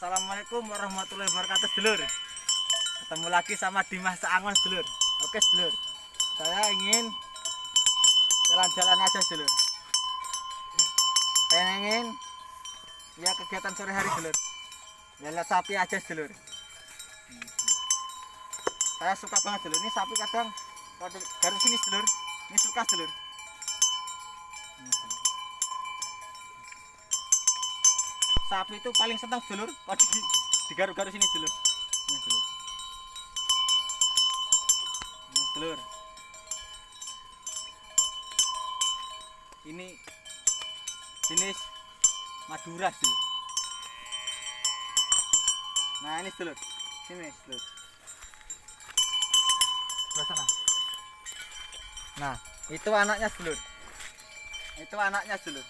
Assalamualaikum warahmatullahi wabarakatuh, sedulur. Ketemu lagi sama Dimas Angon, sedulur. Oke, sedulur. Saya ingin jalan-jalan aja, sedulur. Pengen ya kegiatan sore hari, sedulur. Ya lihat sapi aja, sedulur. Saya suka banget, sedulur. Ini sapi kadang garis sini, sedulur. Ini suka, sedulur. Sapi itu paling senang, sedulur, kalau digaruk-garuk sini, sedulur. Ini, sedulur. Ini, sedulur. Ini jenis Madura, sedulur. Nah, ini, sedulur. Sini, sedulur. Sebelah sana. Nah, itu anaknya, sedulur. Itu anaknya, sedulur.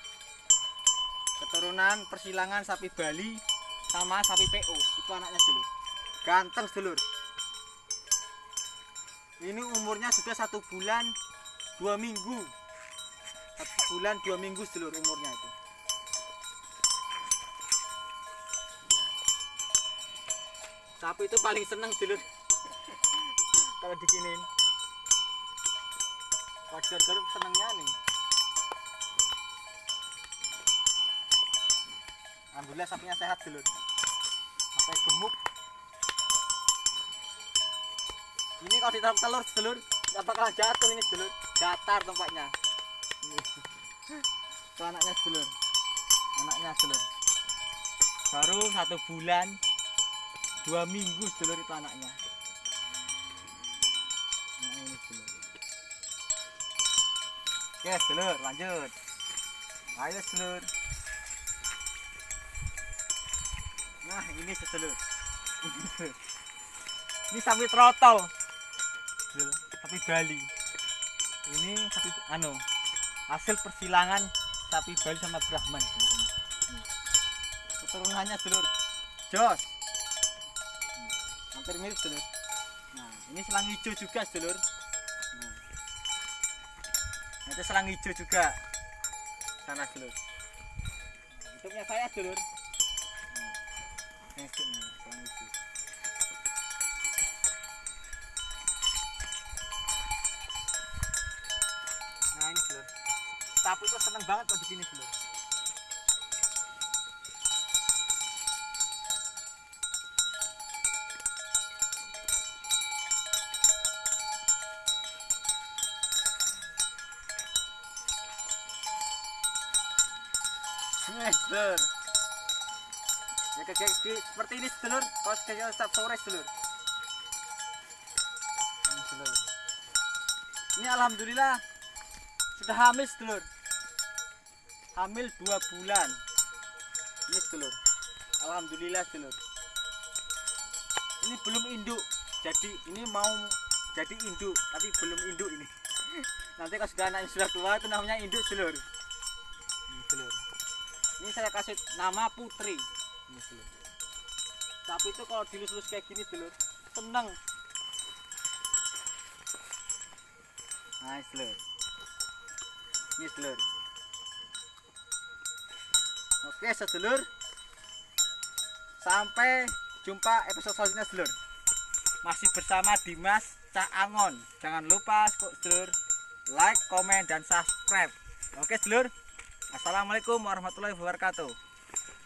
Keturunan persilangan sapi Bali sama sapi PO. Itu anaknya, sedulur. Ganteng, sedulur. Ini umurnya sudah 1 bulan 2 minggu. 1 bulan 2 minggu, sedulur, umurnya itu. Sapi itu paling seneng, sedulur. Kalau dikinin. Kalau garuk senengnya nih. Alhamdulillah sapinya sehat, sedulur. Sampai gemuk. Ini kalau ditaruh telur, sedulur, nggak bakalan jatuh ini, sedulur. Datar tempatnya. Itu anaknya, sedulur. Anaknya, sedulur. Baru 1 bulan 2 minggu, sedulur, itu anaknya. Nah, ini, sedulur. Oke, sedulur, lanjut. Ayo, sedulur. Nah, ini, sedulur. Ini sapi trotol, sapi Bali. Ini sapi hasil persilangan sapi Bali sama Brahman, sedulur. Keturunannya, sedulur, jos. Hampir mirip, sedulur. Nah, ini selang hijau juga, sedulur. Nah, itu selang hijau juga. Sana, sedulur. Itu punya saya, sedulur. Nah, ini, sedulur. Sapi itu seneng banget kalau di sini, sedulur. Ini, sedulur. Ya, kayak seperti ini, sedulur. Kalau kayak setiap sore, sedulur. Ini, sedulur. Ini alhamdulillah sudah hamil, sedulur. Hamil 2 bulan. Ini, sedulur. Alhamdulillah, sedulur. Ini belum induk. Jadi ini mau jadi induk, tapi belum induk ini. Nanti kalau sudah anaknya sudah tua itu namanya induk, sedulur. Ini, sedulur. Ini saya kasih nama Putri. Ini, sedulur. Sapi itu kalau dilus-lus kayak gini, sedulur, seneng. Nah, sedulur. Ini, sedulur. Oke, sedulur. Sampai jumpa episode selanjutnya, sedulur. Masih bersama Dimas Cak Angon. Jangan lupa, sedulur, like, komen, dan subscribe. Oke, sedulur. Assalamualaikum warahmatullahi wabarakatuh.